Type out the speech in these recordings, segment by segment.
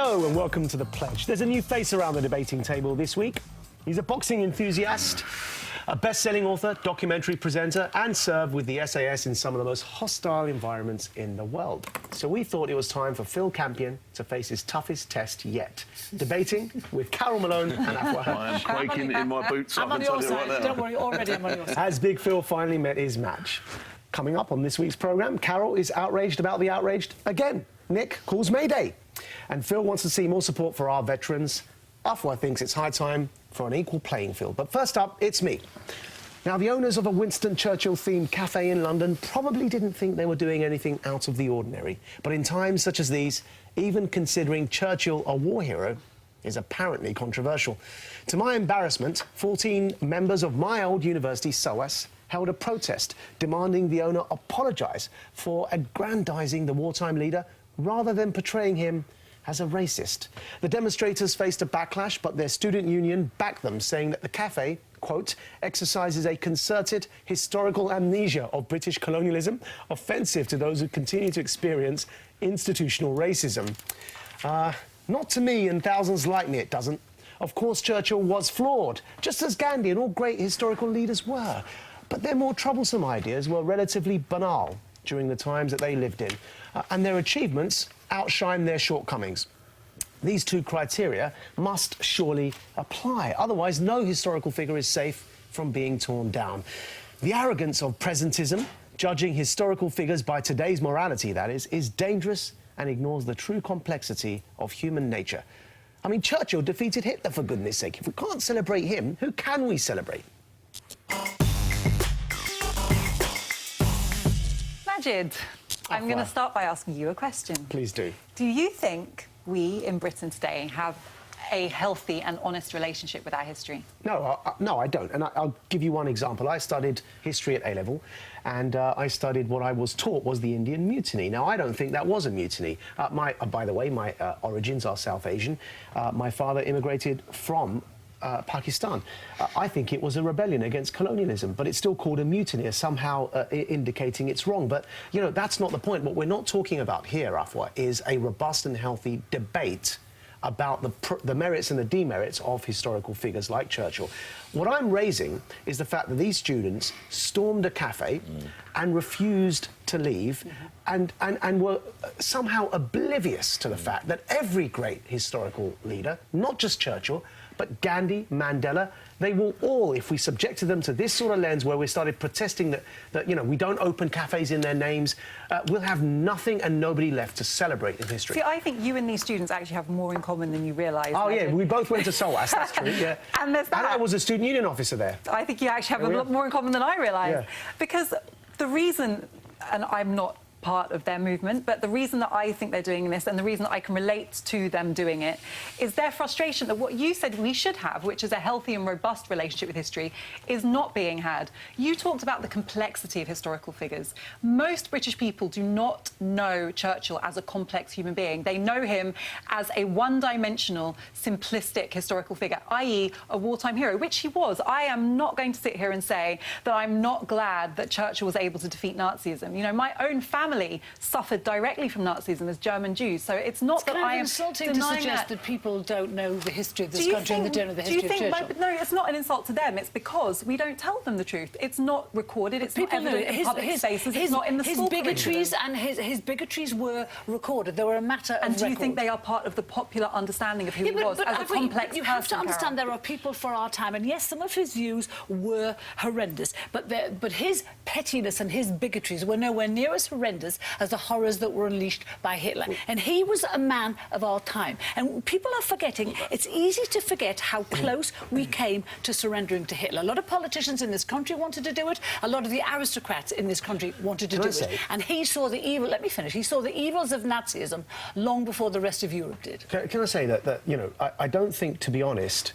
Hello and welcome to The Pledge. There's a new face around the debating table this week. He's a boxing enthusiast, a best-selling author, documentary presenter, and served with the SAS in some of the most hostile environments in the world. So we thought it was time for Phil Campion to face his toughest test yet. Debating with CAROLE Malone and Afua. I am quaking in my boots. I'm on your side. Don't worry, already I'm on your side. Has Big Phil finally met his match? Coming up on this week's programme, CAROLE is outraged about the outraged again. Nick calls Mayday. And Phil wants to see more support for our veterans. Afua thinks it's high time for an equal playing field. But first up, it's me. Now, the owners of a Winston Churchill-themed cafe in London probably didn't think they were doing anything out of the ordinary. But in times such as these, even considering Churchill a war hero is apparently controversial. To my embarrassment, 14 members of my old university, SOAS, held a protest demanding the owner apologise for aggrandising the wartime leader rather than portraying him as a racist. The demonstrators faced a backlash, but their student union backed them, saying that the cafe, quote, exercises a concerted historical amnesia of British colonialism, offensive to those who continue to experience institutional racism. Not to me and thousands like me, it doesn't. Of course, Churchill was flawed, just as Gandhi and all great historical leaders were. But their more troublesome ideas were relatively banal during the times that they lived in, and their achievements outshine their shortcomings. These two criteria must surely apply, otherwise no historical figure is safe from being torn down. The arrogance of presentism, judging historical figures by today's morality, that is dangerous and ignores the true complexity of human nature. I mean, Churchill defeated Hitler, for goodness sake. If we can't celebrate him, who can we celebrate? Majid, I'm going to start by asking you a question. Please do. Do you think we in Britain today have a healthy and honest relationship with our history? No, I don't. And I'll give you one example. I studied history at A-level, and I studied what I was taught was the Indian Mutiny. Now, I don't think that was a mutiny. By the way, my origins are South Asian. My father immigrated from Pakistan. I think it was a rebellion against colonialism, but it's still called a mutiny, somehow indicating it's wrong. But, you know, that's not the point. What we're not talking about here, Afua, is a robust and healthy debate about the merits and the demerits of historical figures like Churchill. What I'm raising is the fact that these students stormed a cafe and refused to leave and were somehow oblivious to the fact that every great historical leader, not just Churchill, but Gandhi, Mandela, they will all, if we subjected them to this sort of lens where we started protesting that you know, we don't open cafes in their names, we'll have nothing and nobody left to celebrate in history. See, I think you and these students actually have more in common than you realise. Oh, yeah, we both went to SOAS, that's true, yeah. And there's that. And I was a student union officer there. I think you actually have a lot more in common than I realised. Yeah. Because the reason, and I'm not part of their movement, but the reason that I think they're doing this and the reason that I can relate to them doing it is their frustration that what you said we should have, which is a healthy and robust relationship with history, is not being had. You talked about the complexity of historical figures. Most British people do not know Churchill as a complex human being. They know him as a one-dimensional, simplistic historical figure, i.e. a wartime hero, which he was. I am not going to sit here and say that I'm not glad that Churchill was able to defeat Nazism. You know, my own family suffered directly from Nazism as German Jews, so it's not that I am insulting to suggest that people don't know the history of this country and they don't know the history of Churchill. No, it's not an insult to them. It's because we don't tell them the truth. It's not recorded. It's not evident in public spaces. It's not in the school bigotries and his bigotries were recorded. They were a matter of record. And do you think they are part of the popular understanding of who he was as a complex person? You have to understand there are people for our time, and yes, some of his views were horrendous, but his pettiness and his bigotries were nowhere near as horrendous as the horrors that were unleashed by Hitler. And he was a man of our time. And people are forgetting, it's easy to forget how close we came to surrendering to Hitler. A lot of politicians in this country wanted to do it. A lot of the aristocrats in this country wanted to do it. And he saw the evil, let me finish, he saw the evils of Nazism long before the rest of Europe did. Can I say that you know, I don't think, to be honest,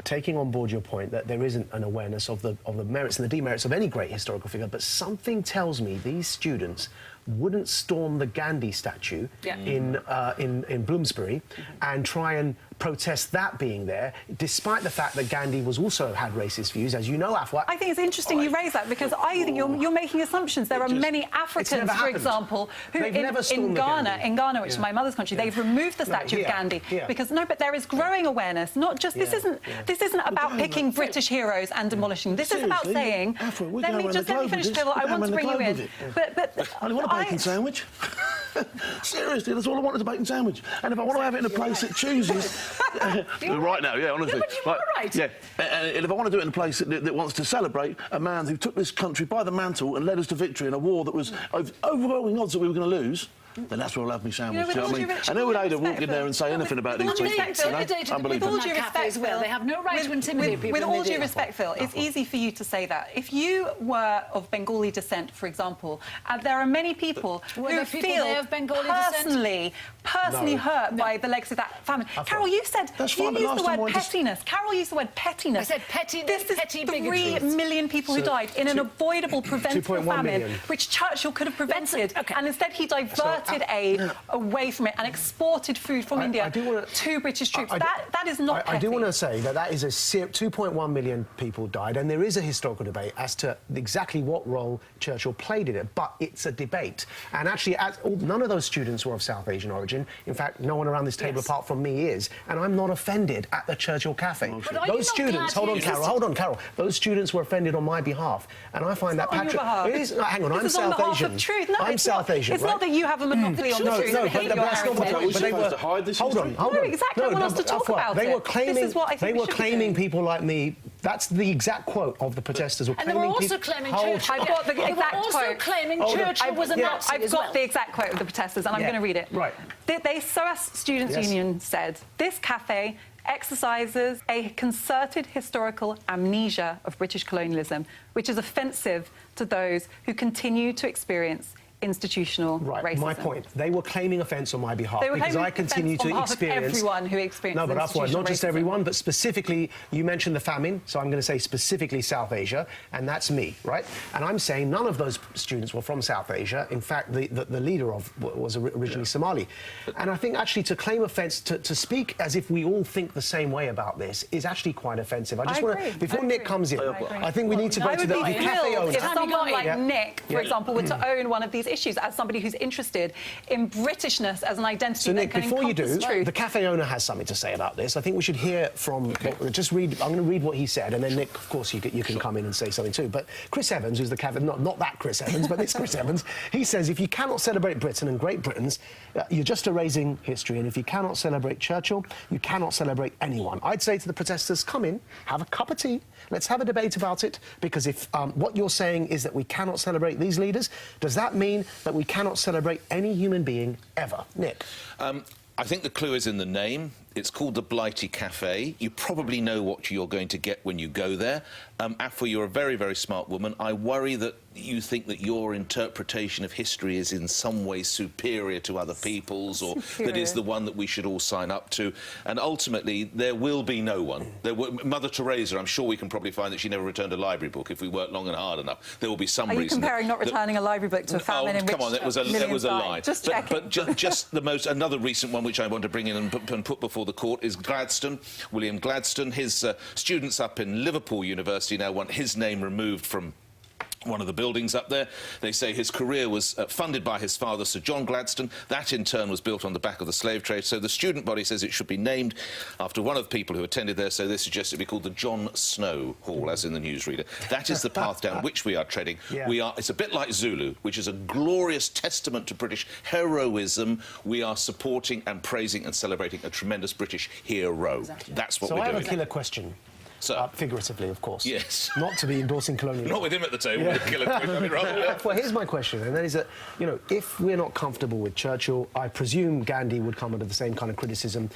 taking on board your point that there isn't an awareness of the merits and the demerits of any great historical figure, but something tells me these students wouldn't storm the Gandhi statue in Bloomsbury and try and protest that being there, despite the fact that Gandhi was also had racist views, as you know, Afua. I think it's interesting you raise that, because I think you're making assumptions. There are many Africans, for example, who in Ghana, which is my mother's country, they've removed the statue of Gandhi because but there is growing awareness. Not just this isn't about picking British heroes and demolishing. This is about saying. Let me finish, Phil. I want to bring you in. But I want a bacon sandwich. Seriously, that's all I want is a bacon sandwich. And if I want to have it in a place that chooses... right now, yeah, honestly. No, but you are right. Yeah, and if I want to do it in a place that wants to celebrate a man who took this country by the mantle and led us to victory in a war that was overwhelming odds that we were going to lose, then that's where I'll have my sandwich. You know, I know would Ada walk in there and say anything about these people. With all due respect, Phil, they have no right to intimidate people. With all due respect, Phil, it's easy for you to say that. If you were of Bengali descent, for example, there are many people who feel personally hurt by the legacy of that famine. Carol, you said you used the word pettiness. Carol used the word pettiness. I said pettiness. This is 3 million people who died in an avoidable, preventable famine, which Churchill could have prevented, and instead he diverted aid away from it and exported food from India to British troops. That is not petty. I do want to say that is 2.1 million people died, and there is a historical debate as to exactly what role Churchill played in it, but it's a debate. And actually, none of those students were of South Asian origin. In fact, no one around this table apart from me is, and I'm not offended at the Churchill Cafe. Those students, hold on, Carol. Those students were offended on my behalf, and I find that hang on, I'm South Asian. I'm South Asian. It's not that you have a monopoly on the truth. No, but that's not what they were. Hold on. No, exactly. I want us to talk about it. They were claiming people like me. That's the exact quote of the protesters. And they were also claiming Churchill. I've got the exact quote. Also claiming Churchill was a Nazi. I've got the exact quote of the protesters, and I'm going to read it. Right. The SOAS Students' Union said, "This cafe exercises a concerted historical amnesia of British colonialism, which is offensive to those who continue to experience institutional racism." My point. They were claiming offence on my behalf because I continue to experience everyone who experienced not just everyone, but specifically, you mentioned the famine, so I'm going to say specifically South Asia, and that's me, right? And I'm saying none of those students were from South Asia. In fact, the leader was originally Somali. And I think actually to claim offence, to speak as if we all think the same way about this is actually quite offensive. I just want to, before Nick comes in, I think we need to go to the cafe owner. If someone like Nick, for example, were to own one of these issues as somebody who's interested in Britishness as an identity. So Nick, that can before you do, truth. the cafe owner has something to say about this. I think we should hear from. Just read. I'm going to read what he said, and then Nick, of course, you can come in and say something too. But Chris Evans, who's the cafe, not that Chris Evans, but this Chris Evans, he says if you cannot celebrate Britain and Great Britain's, you're just erasing history. And if you cannot celebrate Churchill, you cannot celebrate anyone. I'd say to the protesters, come in, have a cup of tea, let's have a debate about it. Because if what you're saying is that we cannot celebrate these leaders, does that mean that we cannot celebrate any human being ever? Nick? I think the clue is in the name. It's called the Blighty Cafe. You probably know what you're going to get when you go there. Afua, you're a very, very smart woman. I worry that you think that your interpretation of history is in some way superior to other people's, or that is the one that we should all sign up to. And ultimately, there will be no one. Mother Theresa, I'm sure we can probably find that she never returned a library book if we work long and hard enough. There will be some reason. Are you comparing not returning a library book to a famine in which come on, that was a lie. Just checking. But just another recent one which I want to bring in and put before the court is Gladstone, William Gladstone. His students up in Liverpool University now want his name removed from one of the buildings up there. They say his career was funded by his father, Sir John Gladstone. That, in turn, was built on the back of the slave trade. So the student body says it should be named after one of the people who attended there. So they suggest it be called the John Snow Hall, as in the newsreader. That is the path down which we are treading. It's a bit like Zulu, which is a glorious testament to British heroism. We are supporting and praising and celebrating a tremendous British hero. Exactly. That's what we're doing. So I have a killer question. Figuratively, of course. Yes. Not to be endorsing colonialism. Not with him at the table. Well, here's my question, and that is that, if we're not comfortable with Churchill, I presume Gandhi would come under the same kind of criticism.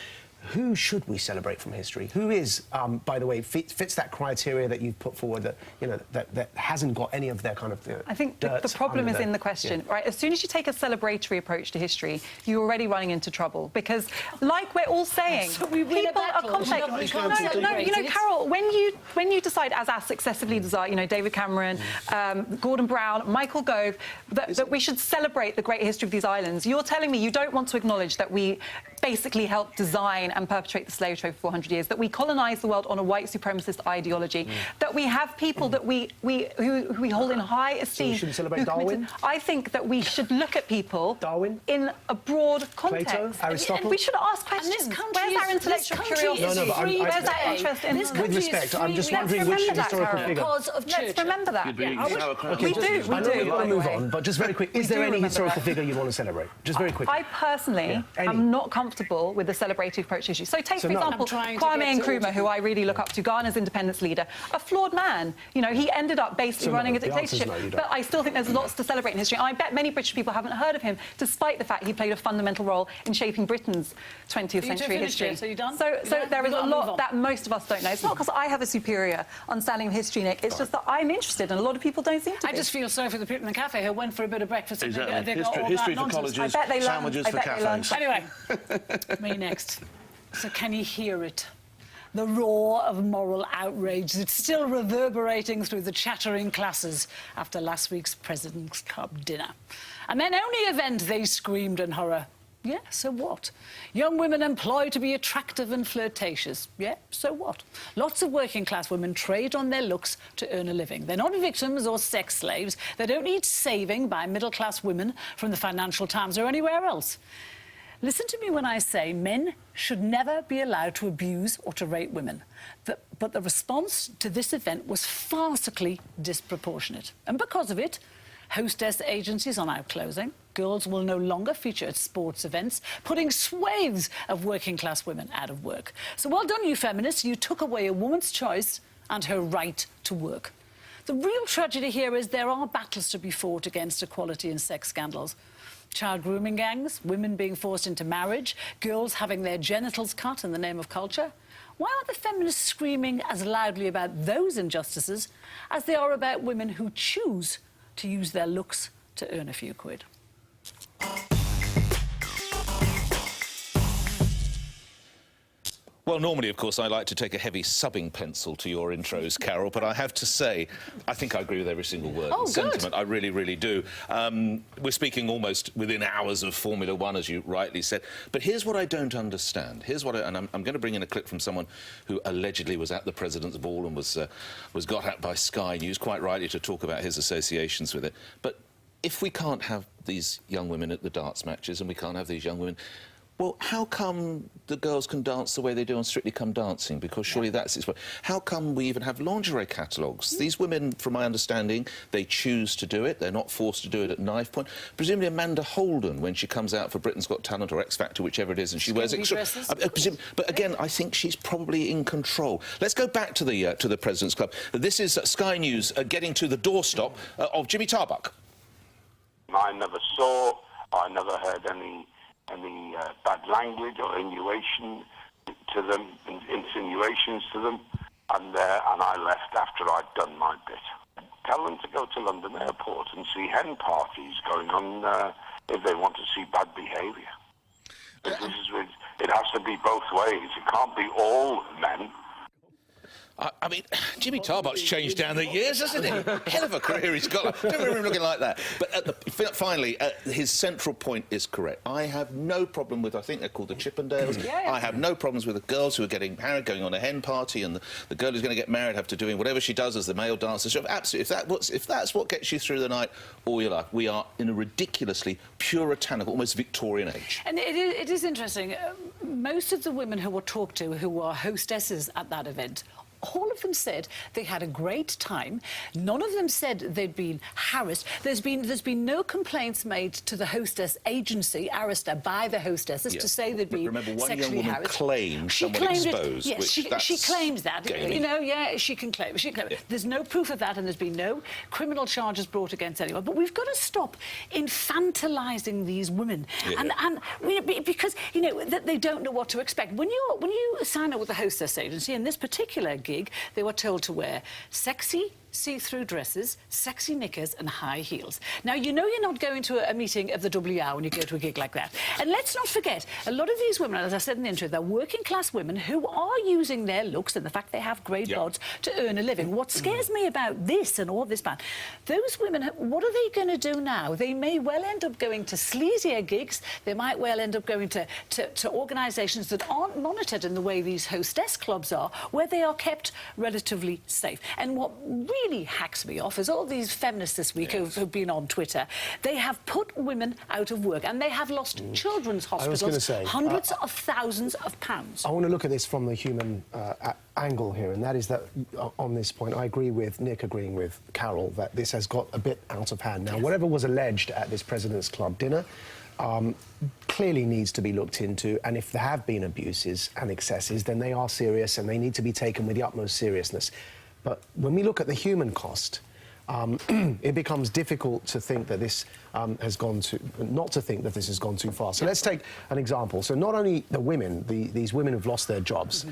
who should we celebrate from history? Who is, by the way, fits that criteria that you've put forward that, you know, that hasn't got any of their kind of I think the problem is in the question, right? As soon as you take a celebratory approach to history, you're already running into trouble because, like we're all saying, So we win a people are battle. complex. No, You know, Carol, when you decide, as us successively decide, you know, David Cameron, Gordon Brown, Michael Gove, that we should celebrate the great history of these islands, you're telling me you don't want to acknowledge that we basically helped design and perpetrate the slave trade for 400 years, that we colonised the world on a white supremacist ideology, that we have people that who we hold in high esteem. So we shouldn't celebrate Darwin? I think that we should look at people Darwin? in a broad context. Plato? Aristotle? And we should ask questions. country Where's our is- this intellectual country curiosity? is No, but free Where's today. our interest in This With country is respect, I'm free. just We have wondering to which remember that, historical Carol, figure. because of Let's Churchill. remember that. You'd be I would- sauerkraut. We do, I know by we've got to the move way. on, but just very quick, is We there do any remember historical that. figure you want to celebrate? Just very quickly. I personally Any. am not comfortable with the celebratory approach issue. So take, So for no. example, I'm trying to Kwame get to Nkrumah, it. who I really look up to, Ghana's independence leader, a flawed man. You know, he ended up basically So no, running a the answer's dictatorship. no, you don't. But I still think there's lots to celebrate in history. And I bet many British people haven't heard of him, despite the fact he played a fundamental role in shaping Britain's 20th You two century finished history. it, so you done? So Yeah? there We've is a got to move on. lot that most of us don't know. It's not because I have a superior understanding of history, Nick. It's just that I'm interested, and a lot of people don't seem to I be. just feel sorry for the people in the cafe who went for a bit of breakfast and Exactly. they got all History that for nonsense. colleges, I bet they learned- sandwiches I for bet they learned cafes. Anyway, me next. So can you hear it? The roar of moral outrage that's still reverberating through the chattering classes after last week's President's Club dinner. And then only event they screamed in horror. Yeah, so what? Young women employed to be attractive and flirtatious. Yeah, so what? Lots of working class women trade on their looks to earn a living. They're not victims or sex slaves. They don't need saving by middle class women from the Financial Times or anywhere else. Listen to me when I say men should never be allowed to abuse or to rape women. But the response to this event was farcically disproportionate. And because of it, hostess agencies are now closing. Girls will no longer feature at sports events, putting swathes of working-class women out of work. So well done, you feminists. You took away a woman's choice and her right to work. The real tragedy here is there are battles to be fought against equality and sex scandals. Child grooming gangs, women being forced into marriage, girls having their genitals cut in the name of culture. Why aren't the feminists screaming as loudly about those injustices as they are about women who choose to use their looks to earn a few quid? Well, normally, of course, I like to take a heavy subbing pencil to your intros, Carol, but I have to say, I think I agree with every single word and sentiment. I really, really do. We're speaking almost within hours of Formula One, as you rightly said. But here's what I don't understand. And I'm going to bring in a clip from someone who allegedly was at the President's Ball and was got at by Sky News, quite rightly, to talk about his associations with it. But if we can't have these young women at the darts matches and we can't have these young women... Well, how come the girls can dance the way they do on Strictly Come Dancing? Because surely that's its... How come we even have lingerie catalogues? These women, from my understanding, they choose to do it. They're not forced to do it at knife point. Presumably Amanda Holden, when she comes out for Britain's Got Talent or X Factor, whichever it is, and she wears extra... But again, I think she's probably in control. Let's go back to the President's Club. This is Sky News getting to the doorstep of Jimmy Tarbuck. I never saw, I never heard any bad language or insinuations to them, and I left after I'd done my bit. Tell them to go to London Airport and see hen parties going on if they want to see bad behaviour. It has to be both ways. It can't be all men. I mean, Jimmy Tarbuck's changed down the years, hasn't he? Hell of a career he's got. I don't remember him looking like that. But finally, his central point is correct. I have no problem with, I think they're called the Chippendales. I have no problems with the girls who are getting married, going on a hen party, and the girl who's going to get married have to doing whatever she does as the male dancer. So absolutely, if that's what gets you through the night all your life, we are in a ridiculously puritanical, almost Victorian age. And it is interesting. Most of the women who were talked to, who were hostesses at that event, all of them said they had a great time. None of them said they'd been harassed. There's been no complaints made to the hostess agency, Arista, by the hostesses to say they'd been Remember, one sexually young woman harassed. claimed She someone claimed exposed, it. Yes, which she claims that. gamey. You know, yeah, she can claim. She claimed it. There's no proof of that, and there's been no criminal charges brought against anyone. But we've got to stop infantilising these women, because that they don't know what to expect. When you sign up with a hostess agency, in this particular gig, they were told to wear sexy see-through dresses, sexy knickers and high heels. Now, you know you're not going to a meeting of the WR when you go to a gig like that. And let's not forget, a lot of these women, as I said in the intro, they're working-class women who are using their looks and the fact they have grey bods to earn a living. What scares me about this and all this ban, those women, what are they going to do now? They may well end up going to sleazier gigs. They might well end up going to organisations that aren't monitored in the way these hostess clubs are, where they are kept relatively safe. And what really hacks me off is all these feminists this week who've been on Twitter. They have put women out of work and they have lost children's hospitals hundreds of thousands of pounds. I want to look at this from the human angle here, and that is that on this point, I agree with Nick, agreeing with Carol, that this has got a bit out of hand. Now, whatever was alleged at this President's Club dinner clearly needs to be looked into, and if there have been abuses and excesses, then they are serious and they need to be taken with the utmost seriousness. But when we look at the human cost, it becomes difficult to think that this has gone too... not to think that this has gone too far. So let's take an example. So not only the women, these women who've lost their jobs,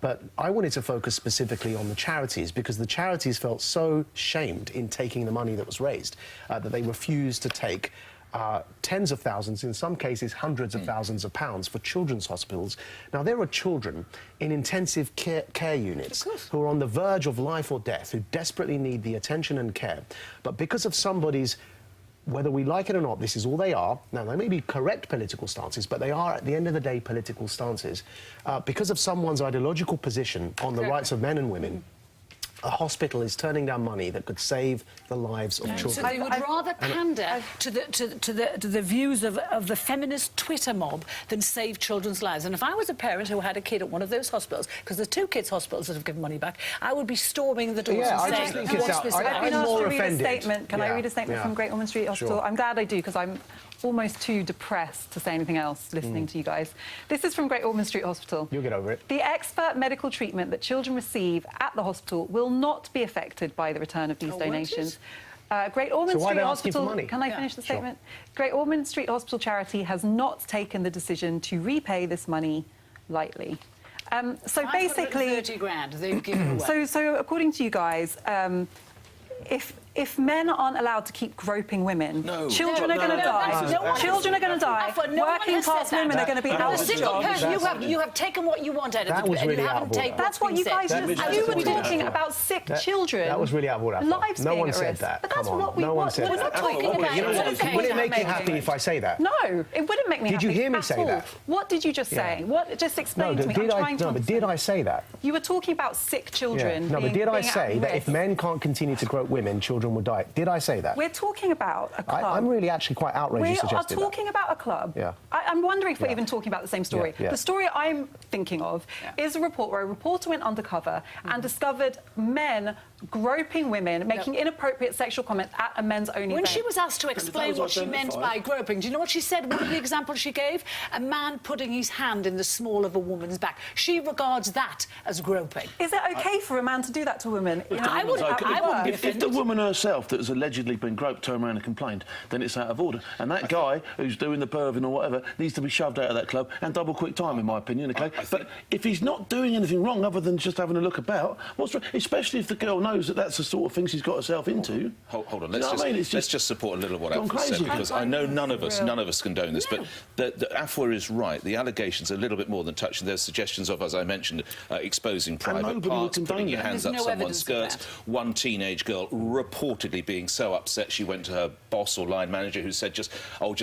but I wanted to focus specifically on the charities, because the charities felt so shamed in taking the money that was raised that they refused to take tens of thousands, in some cases hundreds of thousands of pounds for children's hospitals. Now, there are children in intensive care units who are on the verge of life or death, who desperately need the attention and care. But because of somebody's, whether we like it or not, this is all they are. Now, they may be correct political stances, but they are, at the end of the day, political stances. Because of someone's ideological position on the rights of men and women, a hospital is turning down money that could save the lives of children. So they would rather pander to the views of the feminist Twitter mob than save children's lives. And if I was a parent who had a kid at one of those hospitals, because there's 2 kids' hospitals that have given money back, I would be storming the doors and saying... I just think it's out. I've been asked to read a statement. Can I read a statement from Great Ormond Street Hospital? Sure. I'm glad I do, because I'm almost too depressed to say anything else listening to you guys. This is from Great Ormond Street Hospital. You'll get over it. The expert medical treatment that children receive at the hospital will not be affected by the return of these donations. Great Ormond Street Hospital... Can I finish the statement? Great Ormond Street Hospital charity has not taken the decision to repay this money lightly. So basically... 30 grand they've given away. So according to you guys, if men aren't allowed to keep groping women, children are going to die. Children are going to die. Working class women are going to be out of jobs. You have taken what you want out of the and you haven't taken. That's what you guys just... You were talking about sick children. That was really out of order. Lives no being one at said risk. that. But that's Come on. what we No one want. said We're that. not talking about... You know what? Would it make you happy if I say that? No, it wouldn't make me happy. Did you hear me say at all. that? What did you just say? What? Just explain to me. I'm trying to... but did I say that? You were talking about sick children. No, but did I say that if risk? men can't continue to grope women, children will die? Did I say that? We're talking about a club. I'm really actually quite outraged you suggested We are talking about a club. Yeah. I'm wondering if we're even talking about the same story. The story I'm thinking of is a report where a reporter went undercover and discovered men groping women, making inappropriate sexual comments at a men's-only event. When she was asked to explain what she meant by groping, do you know what she said? One of the examples she gave? A man putting his hand in the small of a woman's back. She regards that as groping. Is it OK for a man to do that to a woman? I wouldn't be If offended. the woman herself that has allegedly been groped turned around and complained, then it's out of order. And that guy who's doing the perving or whatever needs to be shoved out of that club and double quick time, in my opinion, OK? But if he's not doing anything wrong other than just having a look about, what's wrong? Especially if the girl knows that that's the sort of thing she's got herself into. Hold on, let's just support a little what Afua said, because I know none of us condone this, but the Afua is right. The allegations are a little bit more than touching. There's suggestions of, as I mentioned, exposing private parts, putting your hands up someone's skirts. One teenage girl reportedly being so upset she went to her boss or line manager who said just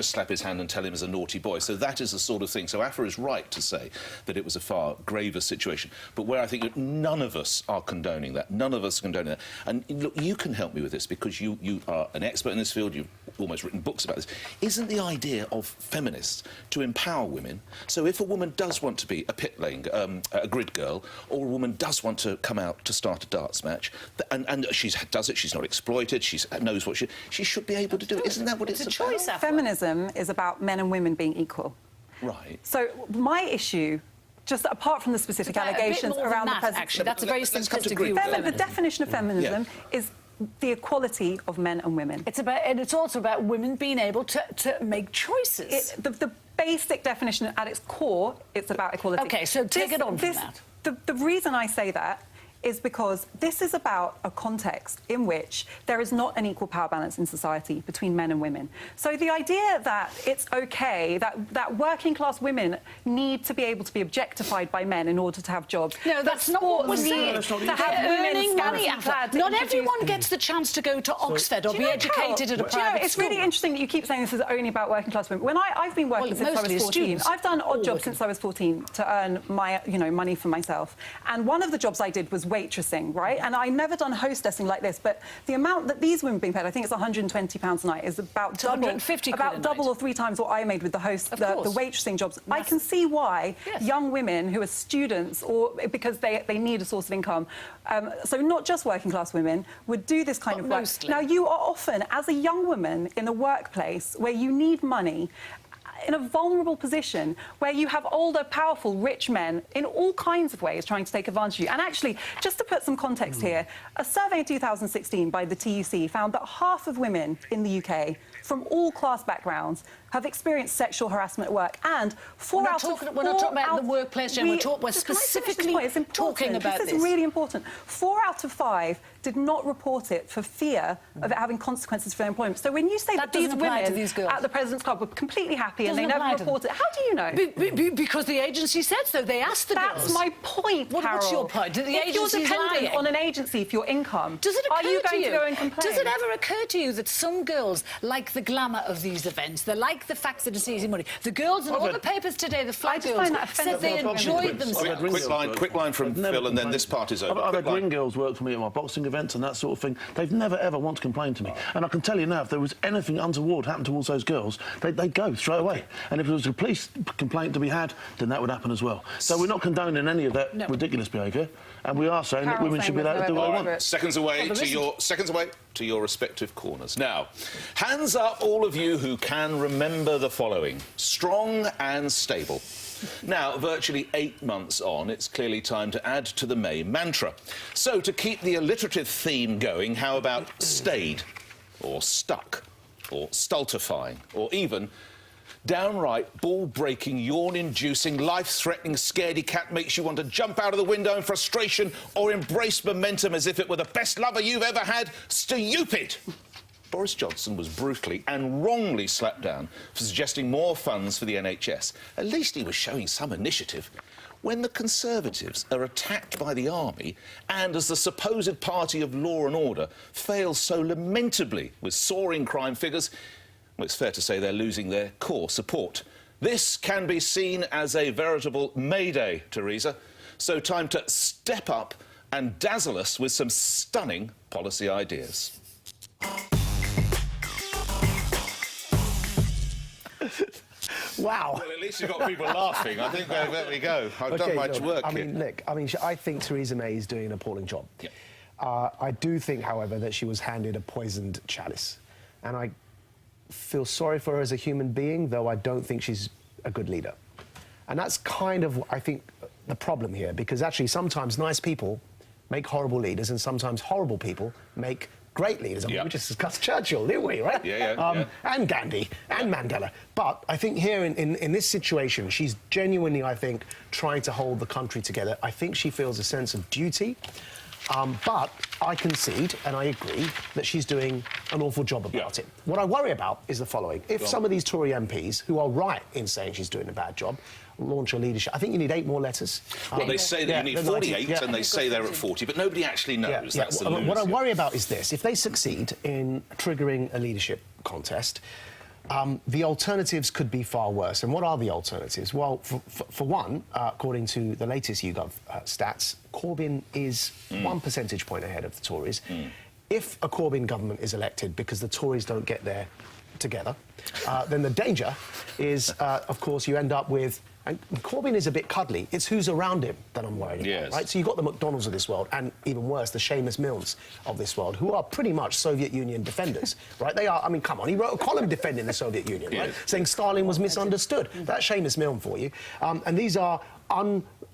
slap his hand and tell him he's a naughty boy. So that is the sort of thing. So Afua is right to say that it was a far graver situation. But where I think that none of us are condoning that, none of us condone going there. And look, you can help me with this because you are an expert in this field. You've almost written books about this. Isn't the idea of feminists to empower women? So if a woman does want to be a pit lane, a grid girl, or a woman does want to come out to start a darts match, and she does it, she's not exploited, she knows what she should be able to do it. Isn't that what it's a about? choice. Feminism is about men and women being equal. Right. So my issue, just apart from the specific allegations around the president... Actually, that's a very simplistic view. The definition of feminism is the equality of men and women. It's about, and it's also about women being able to make choices. The basic definition at its core, it's about equality. OK, so take it on from that. The reason I say that is because this is about a context in which there is not an equal power balance in society between men and women. So the idea that it's OK, that working-class women need to be able to be objectified by men in order to have jobs. No, that's not what we're saying. To have earning money. Not everyone gets the chance to go to Oxford or be educated at a private school. It's really interesting that you keep saying this is only about working-class women. When I've been working since I was 14. I've done odd jobs since I was 14 to earn my, money for myself. And one of the jobs I did was waitressing, right? And I never done hostessing like this, but the amount that these women being paid, I think it's £120 a night, is about double or 3 times what I made with the waitressing jobs. I can see why young women who are students, or because they need a source of income, so not just working class women, would do this kind of work. Now, you are often, as a young woman in a workplace where you need money, in a vulnerable position where you have older, powerful, rich men in all kinds of ways trying to take advantage of you. And actually, just to put some context here, a survey in 2016 by the TUC found that half of women in the UK from all class backgrounds have experienced sexual harassment at work, and we're not talking about the workplace, Jen. We're specifically talking about this. This is really important. 4 out of 5 did not report it for fear of it having consequences for their employment. So when you say that these women at the President's Club were completely happy and they never reported it, how do you know? Because the agency said so. They asked the girls. That's my point, Carol. What's your point? If you're dependent on an agency for your income, are you going to go and complain? Does it ever occur to you that some girls like the glamour of these events? They like the fact that it's easy money. The girls in all the papers today, the flag girls, said they enjoyed themselves. Quick line from Phil, and then this part is over. I've had ring girls work for me at my boxing events and that sort of thing. They've never, ever want to complain to me. And I can tell you now, if there was anything untoward happen towards those girls, they'd go straight away. And if there was a police complaint to be had, then that would happen as well. So we're not condoning any of that ridiculous behaviour, and we are saying that women should be allowed to do what they want. Seconds away to your respective corners. Now, hands up, all of you who can remember the following: strong and stable. Now, virtually 8 months on, it's clearly time to add to the May mantra. So, to keep the alliterative theme going, how about stayed, or stuck, or stultifying, or even downright ball-breaking, yawn-inducing, life-threatening scaredy cat makes you want to jump out of the window in frustration or embrace momentum as if it were the best lover you've ever had? Stupid! Boris Johnson was brutally and wrongly slapped down for suggesting more funds for the NHS. At least he was showing some initiative. When the Conservatives are attacked by the army and, as the supposed party of law and order, fails so lamentably with soaring crime figures, well, it's fair to say they're losing their core support. This can be seen as a veritable mayday, Theresa. So time to step up and dazzle us with some stunning policy ideas. Wow. Well, at least you've got people laughing. I think there we go. I've done my work here. Nick, I think Theresa May is doing an appalling job. Yeah. I do think, however, that she was handed a poisoned chalice. And I feel sorry for her as a human being, though I don't think she's a good leader. And that's kind of, I think, the problem here, because actually sometimes nice people make horrible leaders and sometimes horrible people make great leaders. I mean, we just discussed Churchill, didn't we, right? And Gandhi and Mandela. But I think here in this situation, she's genuinely, I think, trying to hold the country together. I think she feels a sense of duty. But I concede, and I agree, that she's doing an awful job about it. What I worry about is the following. If some of these Tory MPs, who are right in saying she's doing a bad job, launch a leadership... I think you need 8 more letters. Well, they say that you need 48, and they say they're at 40, but nobody actually knows. That's the news. What I worry about is this. If they succeed in triggering a leadership contest, The alternatives could be far worse. And what are the alternatives? Well, for one, according to the latest YouGov stats, Corbyn is 1 percentage point ahead of the Tories. If a Corbyn government is elected because the Tories don't get there together, then the danger is, of course, you end up with... And Corbyn is a bit cuddly. It's who's around him that I'm worried about, right? So you've got the McDonalds of this world, and even worse, the Seamus Milnes of this world, who are pretty much Soviet Union defenders, right? They are, I mean, come on, he wrote a column defending the Soviet Union, right? Saying Stalin was misunderstood. That's Seamus Milne for you. And these are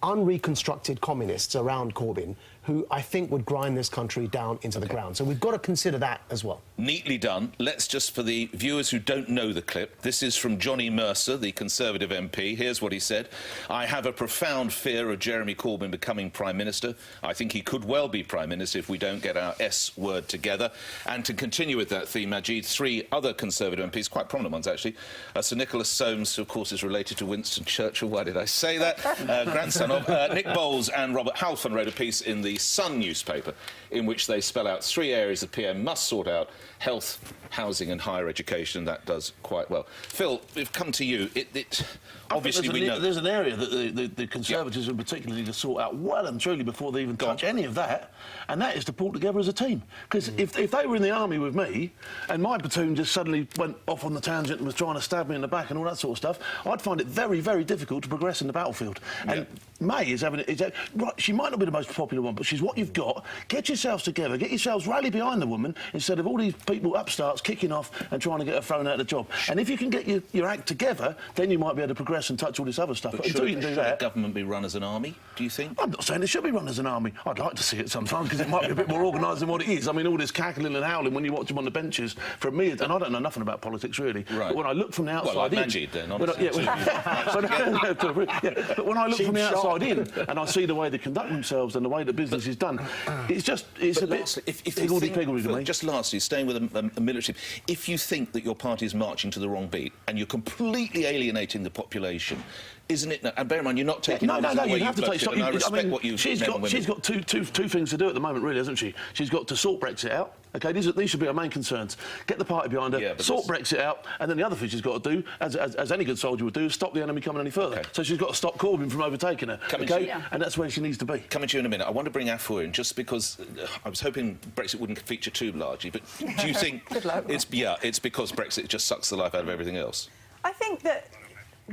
unreconstructed communists around Corbyn who I think would grind this country down into the ground. So we've got to consider that as well. Neatly done. Let's just, for the viewers who don't know the clip, this is from Johnny Mercer, the Conservative MP. Here's what he said. I have a profound fear of Jeremy Corbyn becoming Prime Minister. I think he could well be Prime Minister if we don't get our S word together. And to continue with that theme, Majid, 3 other Conservative MPs, quite prominent ones actually, Sir Nicholas Soames, who of course is related to Winston Churchill, why did I say that? Grandson of Nick Bowles and Robert Halfon wrote a piece in the Sun newspaper in which they spell out 3 areas the PM must sort out: health, housing and higher education. That does quite well. Phil, we've come to you. Obviously we know... There's an area that the Conservatives in particular need to sort out well and truly before they even touch any of that, and that is to pull together as a team. Because if they were in the army with me and my platoon just suddenly went off on the tangent and was trying to stab me in the back and all that sort of stuff, I'd find it very, very difficult to progress in the battlefield. And May is having... right, she might not be the most popular one, but she's what you've got. Get yourselves together, get yourselves rally behind the woman instead of all these people upstarts kicking off and trying to get her thrown out of the job. And if you can get your act together, then you might be able to progress and touch all this other stuff. But until you can do that... Should the government be run as an army, do you think? I'm not saying it should be run as an army. I'd like to see it sometimes because it might be a bit more organised than what it is. I mean, all this cackling and howling when you watch them on the benches, from me, and I don't know nothing about politics really, right. But when I look from the outside like in... Majid, then, but when I look from the outside in and I see the way they conduct themselves and the way that business is done, it's a bit... Phil, just lastly, staying with a military... If you think that your party is marching to the wrong beat and you're completely alienating the population, isn't it? And bear in mind, you're not taking... No, you have to take stock. I respect what you've... She's got two things to do at the moment, really, hasn't she? She's got to sort Brexit out. OK, these should be our main concerns. Get the party behind her, sort Brexit out, and then the other thing she's got to do, as any good soldier would do, is stop the enemy coming any further. So she's got to stop Corbyn from overtaking her, and that's where she needs to be. Coming to you in a minute. I want to bring Afua in, just because I was hoping Brexit wouldn't feature too largely, but do you think it's because Brexit just sucks the life out of everything else? I think that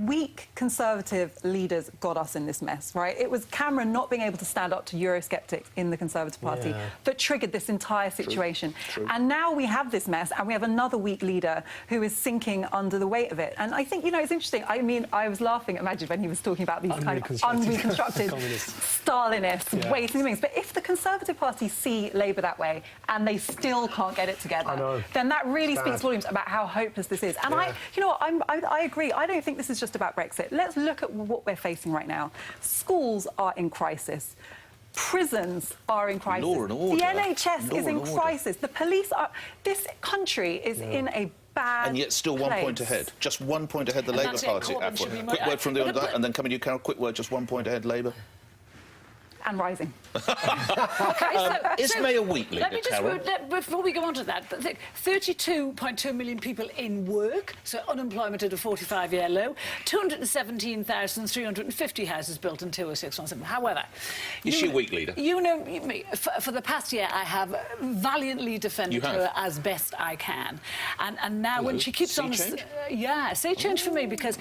weak Conservative leaders got us in this mess, right? It was Cameron not being able to stand up to Eurosceptics in the Conservative Party that triggered this entire situation. True. And now we have this mess, and we have another weak leader who is sinking under the weight of it. And I think, you know, it's interesting. I mean, I was laughing at Majid when he was talking about these kind of unreconstructed, Stalinist weights and things. But if the Conservative Party see Labour that way and they still can't get it together, then that really speaks volumes about how hopeless this is. And I agree. I don't think this is just about Brexit. Let's look at what we're facing right now. Schools are in crisis. Prisons are in crisis. Law and order. The NHS is in crisis. The police are... This country is in a bad And yet still 1 point ahead. Just 1 point ahead the Labour Party. Quick word from the other, and then coming to you, Carol. Quick word, just 1 point ahead, Labour. And rising. Is May a weak leader, let me just, Carol? before we go on to that, 32.2 million people in work, so unemployment at a 45-year low, 217,350 houses built in 2006-17. However... Is she a weak leader? You know me. For the past year, I have valiantly defended her as best I can. And now when she keeps on... Sea change for me, because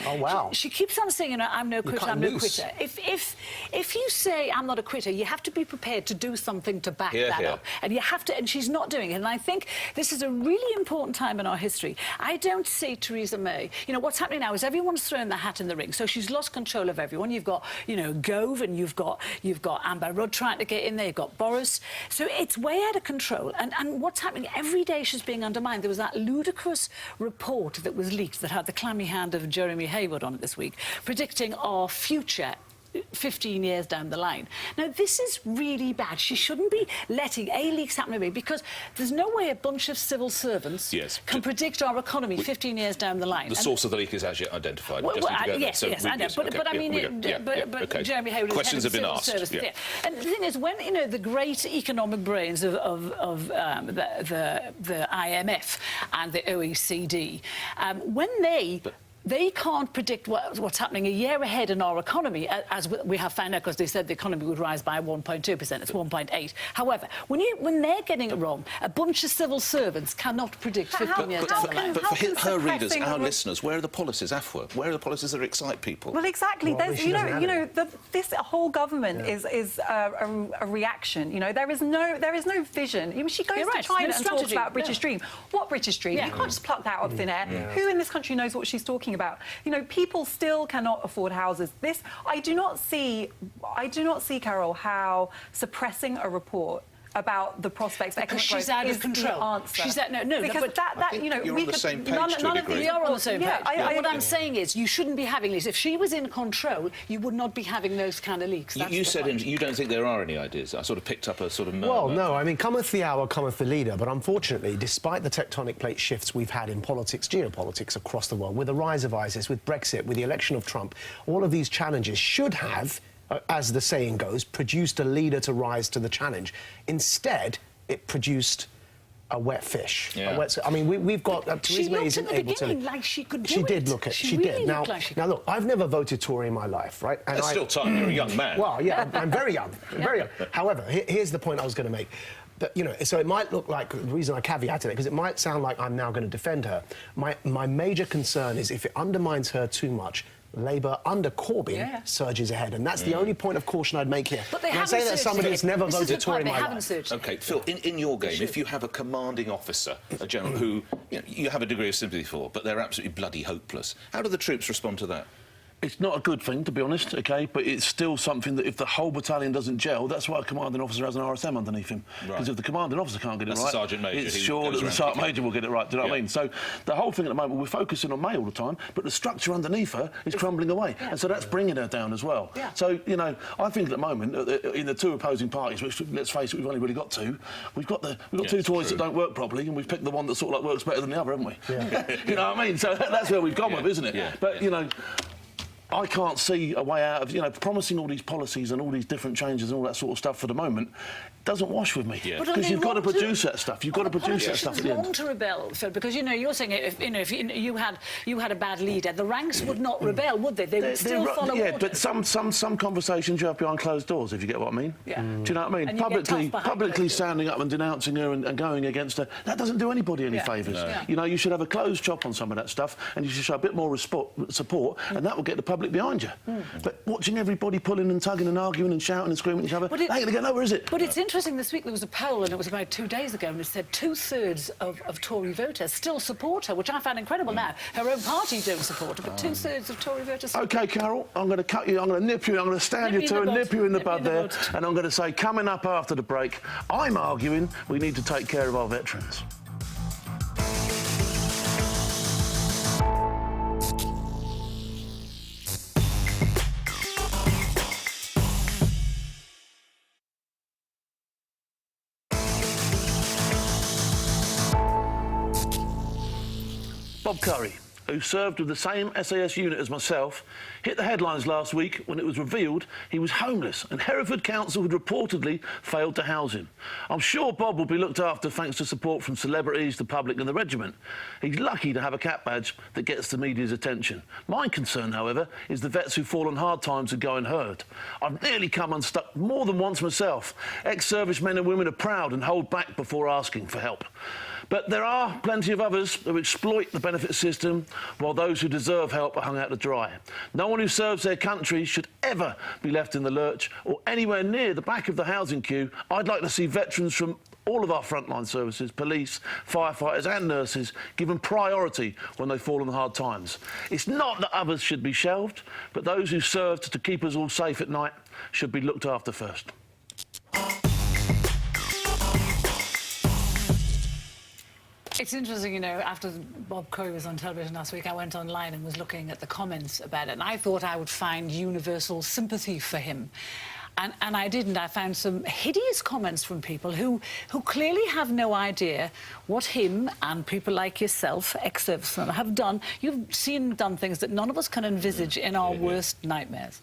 she keeps on saying, you know, I'm no quitter, I'm no quitter. If you say I'm not a quitter, you have to be prepared to do something to back that up. And you have to, and she's not doing it. And I think this is a really important time in our history. I don't see Theresa May. You know, what's happening now is everyone's throwing their hat in the ring. So she's lost control of everyone. You've got, you know, Gove, and you've got Amber Rudd trying to get in there. You've got Boris. So it's way out of control. And what's happening, every day she's being undermined. There was that ludicrous report that was leaked that had the clammy hand of Jeremy Hayward on it this week, predicting our future 15 years down the line. Now, this is really bad. She shouldn't be letting leaks happen away, because there's no way a bunch of civil servants can predict our economy 15 years down the line. The source of the leak is as yet identified. Well, yes, I know. But I mean, Jeremy Howard is questions have head been of asked. civil service. And the thing is, when the great economic brains of the IMF and the OECD, when they can't predict what's happening a year ahead in our economy, as we have found out, because they said the economy would rise by 1.2%. It's 1.8. However, when they're getting it wrong, a bunch of civil servants cannot predict 15 years down the line. But for her readers, our listeners, where are the policies, Afua? Where are the policies that excite people? Well, exactly. Well, This whole government is a reaction. There is no vision. She goes to China and talks about British Dream. What British Dream? You can't just pluck that out of thin air. Who in this country knows what she's talking about? People still cannot afford houses. I do not see, Carol, how suppressing a report about the prospects of economic growth she's out of control. The answer. She's no, because you're on the same page to a degree. We are on the same page. Yeah, what I'm saying is, you shouldn't be having leaks. If she was in control, you would not be having those kind of leaks. You said you don't think there are any ideas. I sort of picked up a sort of murmur. Well, no, I mean, cometh the hour, cometh the leader, but unfortunately, despite the tectonic plate shifts we've had in politics, geopolitics across the world, with the rise of ISIS, with Brexit, with the election of Trump, all of these challenges should have, as the saying goes, produced a leader to rise to the challenge. Instead, it produced a wet fish. Yeah. I mean, we've got... She Theresa May looked isn't at the able beginning to... like she could do She it. did look at... She really did. Now, looked like she could. now, look, I've never voted Tory in my life, right? And There's still time. You're a young man. Well, yeah, I'm very young. Very young. However, here's the point I was going to make. That, so it might look like, the reason I caveated it, because it might sound like I'm now going to defend her. My major concern is if it undermines her too much, Labour under Corbyn surges ahead, and that's the only point of caution I'd make here. But they I say that somebody that's never voted Tory in my life. OK, Phil, in your game, if you have a commanding officer, a general who you have a degree of sympathy for, but they're absolutely bloody hopeless, how do the troops respond to that? It's not a good thing, to be honest, OK? But it's still something that if the whole battalion doesn't gel, that's why a commanding officer has an RSM underneath him. Because if the commanding officer can't get it right, Sergeant Major, it's sure that the Sergeant Major will get it right, do you know what I mean? So the whole thing at the moment, we're focusing on May all the time, but the structure underneath her is crumbling away. And so that's bringing her down as well. So, I think at the moment, in the two opposing parties, which, let's face it, we've only really got two, we've got two toys that don't work properly, and we've picked the one that sort of works better than the other, haven't we? You know what I mean? So that's where we've gone with, isn't it? But, I can't see a way out of, promising all these policies and all these different changes and all that sort of stuff for the moment doesn't wash with me. Because you've got to produce that stuff. You've got to produce that stuff at the end. Want to rebel, Phil, because you're saying if you had a bad leader, the ranks would not rebel, would they? They would still follow orders. But some conversations you have behind closed doors, if you get what I mean. Do you know what I mean? Publicly standing up and denouncing her and going against her, that doesn't do anybody any favours. No. You should have a closed shop on some of that stuff, and you should show a bit more support, and that will get the public behind you. But watching everybody pulling and tugging and arguing and shouting and screaming at each other, they ain't going to get nowhere, is it? But it's interesting, this week there was a poll, and it was about 2 days ago, and it said 2/3 of Tory voters still support her, which I found incredible now. Her own party don't support her, but 2/3 of Tory voters support her. OK, Carol, I'm going to cut you, I'm going to nip you, I'm going to stand you to and nip you in the bud there, and I'm going to say, coming up after the break, I'm arguing we need to take care of our veterans. Bob Curry, who served with the same SAS unit as myself, hit the headlines last week when it was revealed he was homeless and Hereford Council had reportedly failed to house him. I'm sure Bob will be looked after thanks to support from celebrities, the public and the regiment. He's lucky to have a cap badge that gets the media's attention. My concern, however, is the vets who fall on hard times are going hurt. I've nearly come unstuck more than once myself. Ex-servicemen and women are proud and hold back before asking for help. But there are plenty of others who exploit the benefit system, while those who deserve help are hung out to dry. No one who serves their country should ever be left in the lurch or anywhere near the back of the housing queue. I'd like to see veterans from all of our frontline services, police, firefighters and nurses, given priority when they fall on hard times. It's not that others should be shelved, but those who served to keep us all safe at night should be looked after first. It's interesting, you know, after Bob Curry was on television last week, I went online and was looking at the comments about it, and I thought I would find universal sympathy for him. And I didn't. I found some hideous comments from people who clearly have no idea what him and people like yourself, ex-servicemen, have done. You've seen done things that none of us can envisage in our worst nightmares.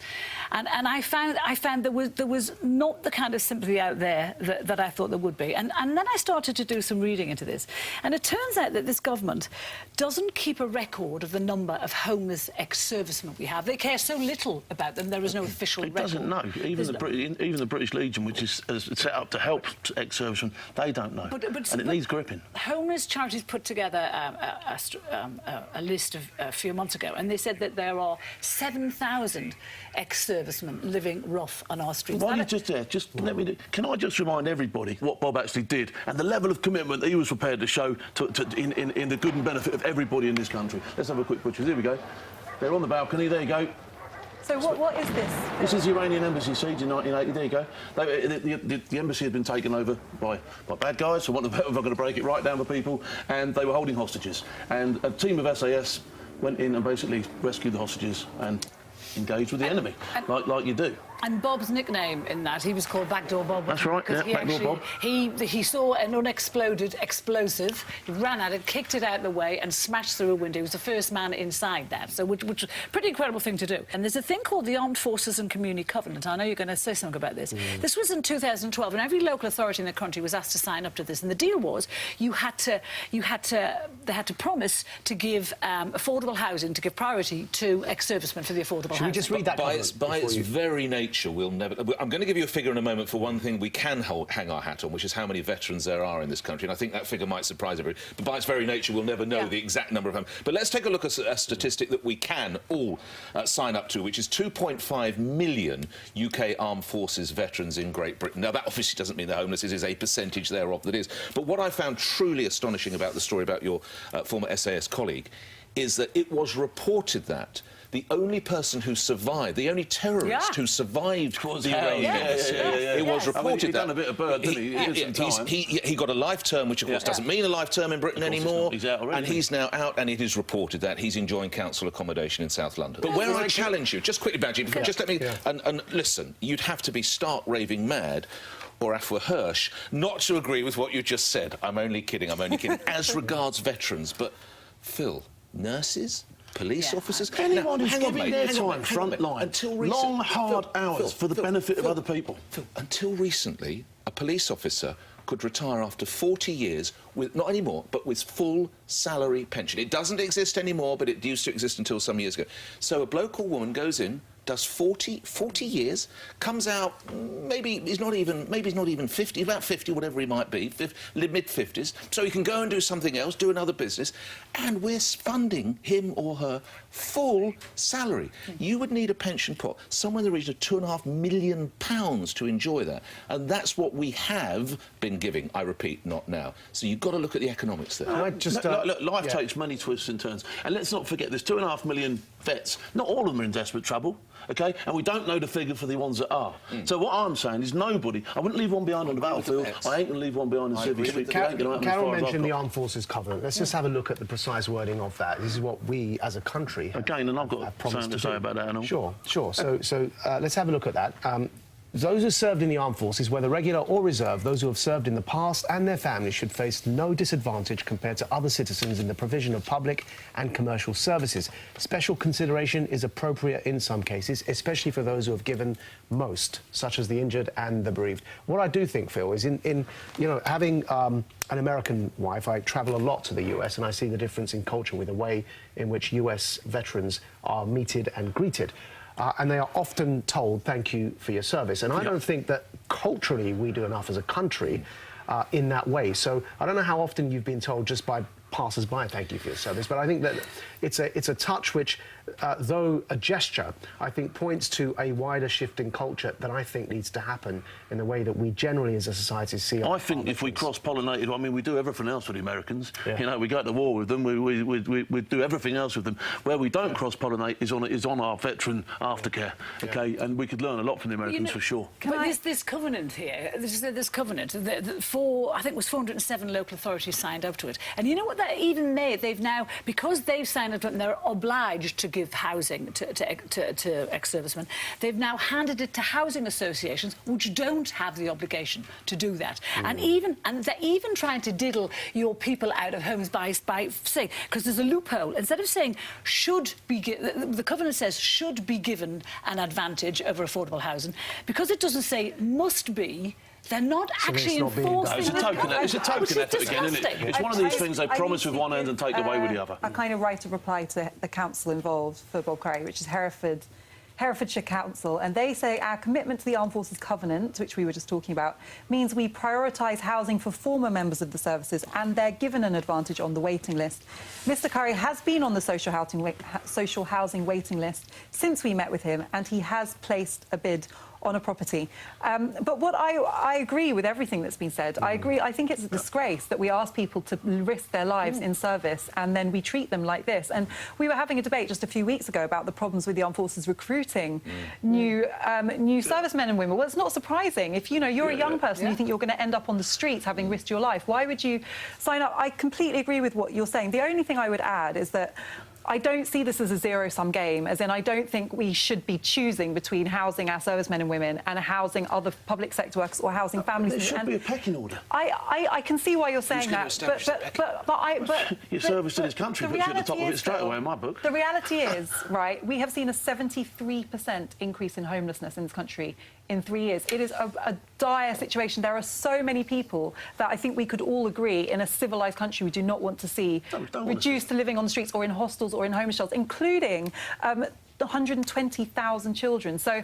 And I found there was not the kind of sympathy out there that I thought there would be. And then I started to do some reading into this. And it turns out that this government doesn't keep a record of the number of homeless ex-servicemen we have. They care so little about them, there is no official record. It doesn't know. Even the British Legion, which is set up to help ex-servicemen, they don't know. And it needs gripping. Homeless Charities put together a list a few months ago, and they said that there are 7,000 ex-servicemen living rough on our streets. While you're just there, can I just remind everybody what Bob actually did and the level of commitment that he was prepared to show in the good and benefit of everybody in this country. Let's have a quick picture. Here we go. They're on the balcony. There you go. So what is this? This is the Iranian embassy siege in 1980. There you go. The embassy had been taken over by bad guys, for want of a better, I'm going to break it right down for people, and they were holding hostages. And a team of SAS went in and basically rescued the hostages and engaged with the enemy, like you do. And Bob's nickname in that, he was called Backdoor Bob. That's right, yeah, Backdoor Bob. He saw an unexploded explosive, he ran at it, kicked it out of the way and smashed through a window. He was the first man inside that, so which was a pretty incredible thing to do. And there's a thing called the Armed Forces and Community Covenant. I know you're going to say something about this. This was in 2012, and every local authority in the country was asked to sign up to this. And the deal was they had to promise to give affordable housing, to give priority to ex-servicemen for the affordable housing. Should we just read that? By its very nature, we'll never... I'm going to give you a figure in a moment for one thing we can hang our hat on, which is how many veterans there are in this country, and I think that figure might surprise everybody. But by its very nature, we'll never know the exact number of them. But let's take a look at a statistic that we can all sign up to, which is 2.5 million UK Armed Forces veterans in Great Britain. Now, that obviously doesn't mean they're homeless. It is a percentage thereof that is. But what I found truly astonishing about the story about your former SAS colleague is that it was reported that the only person who survived, the only terrorist who survived the Iranian embassy, it was reported he'd done a bit of bird, didn't he? He did some time. He got a life term, which of course doesn't mean a life term in Britain anymore. He's out already, and he's now out, and it is reported that he's enjoying council accommodation in South London. But where I challenge you, just quickly, Badgie, just let me... And listen, you'd have to be stark raving mad or Afua Hirsch not to agree with what you just said. I'm only kidding, as regards veterans. But, Phil, nurses? Police officers? Anyone who's giving their time front line, long, hard hours for the benefit of other people. Phil, until recently, a police officer could retire after 40 years with, not anymore, but with full salary pension. It doesn't exist anymore, but it used to exist until some years ago. So a bloke or woman goes in, does 40 years, comes out, maybe he's not even 50, about 50, whatever he might be, mid-50s, so he can go and do something else, do another business, and we're funding him or her full salary. You would need a pension pot, somewhere in the region of £2.5 million to enjoy that, and that's what we have been giving, I repeat, not now. So you've got to look at the economics there. Look, life takes many twists and turns, and let's not forget there's 2.5 million vets. Not all of them are in desperate trouble, OK? And we don't know the figure for the ones that are. So what I'm saying is nobody... I wouldn't leave one behind on the battlefield. I ain't going to leave one behind in Civvy Street. Carol mentioned the Armed Forces Covenant. Let's just have a look at the precise wording of that. This is what we, as a country... Again, and I've got something to say about that and all. Sure. So let's have a look at that. Those who served in the armed forces, whether regular or reserve, those who have served in the past and their families should face no disadvantage compared to other citizens in the provision of public and commercial services. Special consideration is appropriate in some cases, especially for those who have given most, such as the injured and the bereaved. What I do think, Phil, is having an American wife, I travel a lot to the US and I see the difference in culture with the way in which US veterans are meted and greeted. And they are often told, thank you for your service. And I don't think that culturally we do enough as a country in that way. So I don't know how often you've been told just by passers-by, thank you for your service, but I think that it's a touch which though a gesture, I think points to a wider shift in culture that I think needs to happen in the way that we generally as a society see I think if we cross-pollinated, I mean, we do everything else with the Americans. Yeah. You know, we go to war with them, we do everything else with them. Where we don't cross-pollinate is on our veteran aftercare, OK? And we could learn a lot from the Americans, for sure. But this covenant here, this covenant, I think it was 407 local authorities signed up to it. And you know what that even made? They've now, because they've signed up to it and they're obliged to give housing to ex-servicemen, they've now handed it to housing associations which don't have the obligation to do that. And they're even trying to diddle your people out of homes by saying, because there's a loophole, instead of saying should be, the covenant says should be given an advantage over affordable housing, because it doesn't say must be. They're not actually enforcing. It's a token effort again, isn't it? It's one of these things they promise with one hand and take away with the other. I kind of write a reply to the council involved for Bob Curry, which is Herefordshire Council, and they say our commitment to the Armed Forces Covenant, which we were just talking about, means we prioritise housing for former members of the services, and they're given an advantage on the waiting list. Mr Curry has been on the social housing waiting list since we met with him, and he has placed a bid on a property. But what I agree with everything that's been said. I agree. I think it's a disgrace that we ask people to risk their lives in service and then we treat them like this. And we were having a debate just a few weeks ago about the problems with the armed forces recruiting new servicemen and women. Well, it's not surprising. If, you know, you're a young person, you think you're going to end up on the streets having risked your life, why would you sign up? I completely agree with what you're saying. The only thing I would add is that I don't see this as a zero-sum game, as in I don't think we should be choosing between housing our servicemen and women and housing other public sector workers or housing families. There should be a pecking order. I can see why you're saying that, but your service to this country puts you at the top of it straight away in my book. The reality is, right, we have seen a 73% increase in homelessness in this country in 3 years. It is a dire situation. There are so many people that I think we could all agree in a civilised country we do not want to see reduced to living on the streets or in hostels or in homeless shelters, including 120,000 children. So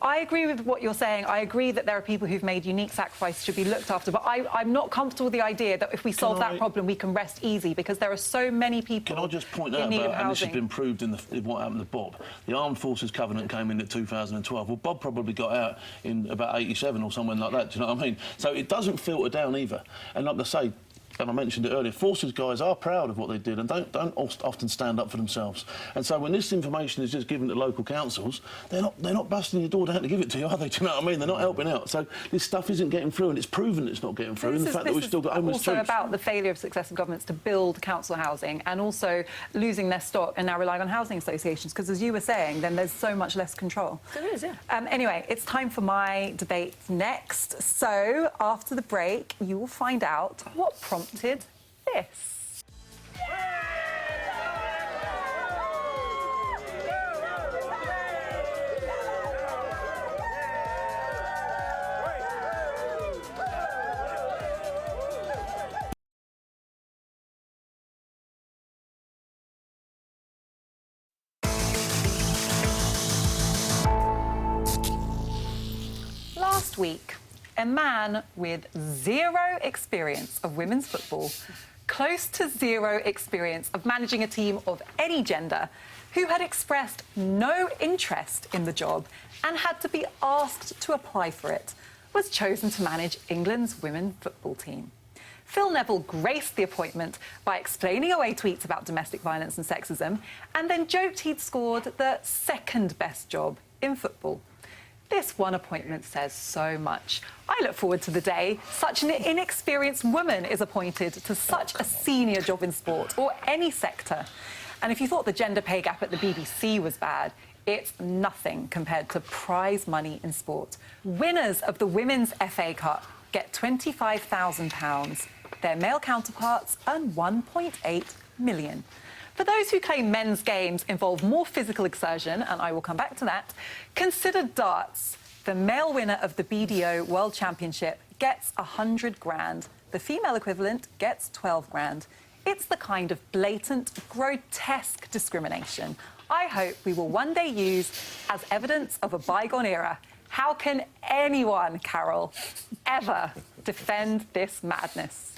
I agree with what you're saying. I agree that there are people who've made unique sacrifices should be looked after, but I'm not comfortable with the idea that if we solve that problem, we can rest easy, because there are so many people. Can I just point out about, and this has been proved in what happened to Bob, the Armed Forces Covenant came in 2012. Well, Bob probably got out in about 87 or something like that, do you know what I mean? So it doesn't filter down either. And like I say, and I mentioned it earlier, forces guys are proud of what they did and don't often stand up for themselves. And so when this information is just given to local councils, they're not busting your door down to give it to you, are they? Do you know what I mean? They're not helping out. So this stuff isn't getting through, and it's proven it's not getting through. And the fact that we've still got homeless troops. Also about the failure of successive governments to build council housing and also losing their stock and now relying on housing associations, because as you were saying, then there's so much less control. There is, yeah. Anyway, it's time for my debate next. So after the break, you will find out what prompted this. Last week, a man with zero experience of women's football, close to zero experience of managing a team of any gender, who had expressed no interest in the job and had to be asked to apply for it, was chosen to manage England's women's football team. Phil Neville graced the appointment by explaining away tweets about domestic violence and sexism, and then joked he'd scored the second best job in football. This one appointment says so much. I look forward to the day such an inexperienced woman is appointed to such a senior job in sport or any sector. And if you thought the gender pay gap at the BBC was bad, it's nothing compared to prize money in sport. Winners of the Women's FA Cup get £25,000. Their male counterparts earn £1.8 million. For those who claim men's games involve more physical exertion, and I will come back to that, consider darts. The male winner of the BDO World Championship gets 100 grand. The female equivalent gets 12 grand. It's the kind of blatant, grotesque discrimination I hope we will one day use as evidence of a bygone era. How can anyone, Carol, ever defend this madness?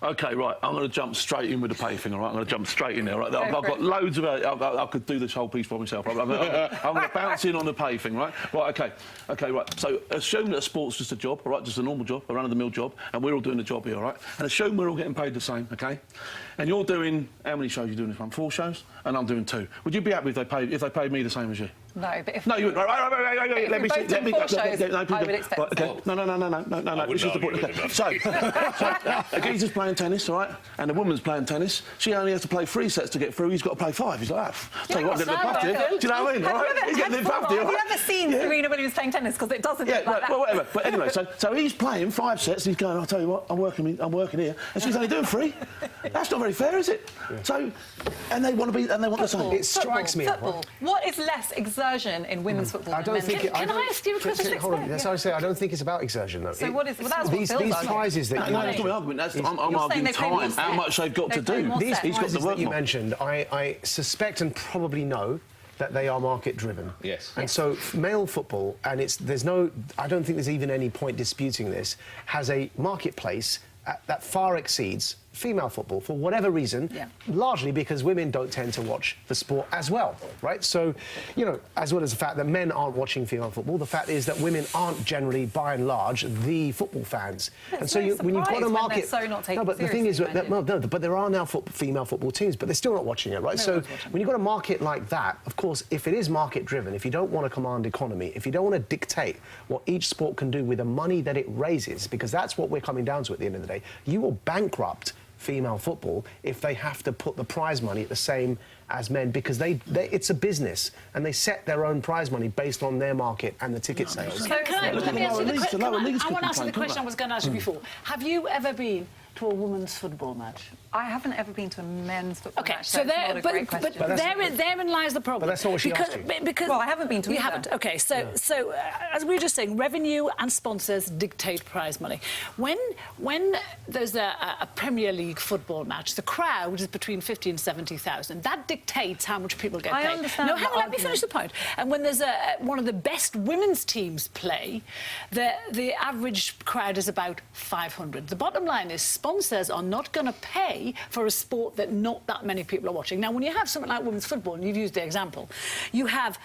OK, right, I'm going to jump straight in with the pay thing, all right? I'm going to jump straight in there, right? I've got loads of... I could do this whole piece by myself. I'm going to bounce in on the pay thing, right? Right, OK, right. So assume that sport's just a job, all right, just a normal job, a run-of-the-mill job, and we're all doing the job here, all right? And assume we're all getting paid the same, OK? And you're doing... How many shows are you doing this month? 4 shows? And I'm doing 2. Would you be happy if they paid me the same as you? No, but if... No, you wouldn't. Right, let me... Both done 4 shows, I would expect right, okay. No. This is the point. Okay. So, a geezer's playing tennis, all right, and a woman's playing tennis. She only has to play 3 sets to get through. He's got to play 5. He's like, tell you what, getting the puff here. Do you know what I mean? Have you ever seen Serena Williams playing tennis? Because it doesn't look like that. Well, whatever. But anyway, so he's playing 5 sets. And he's going, I'll tell you what, I'm working here, and she's only doing 3. That's not very fair, is it? Yeah. So, and they want the same. It strikes me. Football. What is less exertion in women's football than men's football? Can I ask you a question? Hold on. That's what I say. I don't think it's about exertion, though. So what is... Well, that's these prizes that No, that's not my argument. I'm arguing time, how much they've got to do. These He's got the prizes work that you more. mentioned, I suspect and probably know that they are market-driven. Yes. And so male football, and I don't think there's even any point disputing this, has a marketplace that far exceeds female football for whatever reason, largely because women don't tend to watch the sport as well, right? So, you know, as well as the fact that men aren't watching female football, the fact is that women aren't generally, by and large, the football fans. It's and so no when you've got a market... so not taken but the thing is, seriously, but there are now female football teams, but they're still not watching it, right? So when you've got a market like that, of course, if it is market-driven, if you don't want to command economy, if you don't want to dictate what each sport can do with the money that it raises, because that's what we're coming down to at the end of the day, you will bankrupt female football if they have to put the prize money at the same as men, because it's a business and they set their own prize money based on their market and the ticket sales. Let me ask you the question. I want to ask you the question I was going to ask you before. Have you ever been to a women's football match? I haven't ever been to a men's football match. So that's not a great question. but therein lies the problem. But that's not what she asked you. Because well, I haven't been to You either. haven't. Okay, so as we were just saying, revenue and sponsors dictate prize money. When there's a Premier League football match, the crowd is between 50 and 70,000. That dictates how much people get paid. I understand. No, hang on, let me finish the point. And when there's one of the best women's teams play, the average crowd is about 500. The bottom line is sponsors are not going to pay for a sport that not that many people are watching. Now, when you have something like women's football, and you've used the example, you have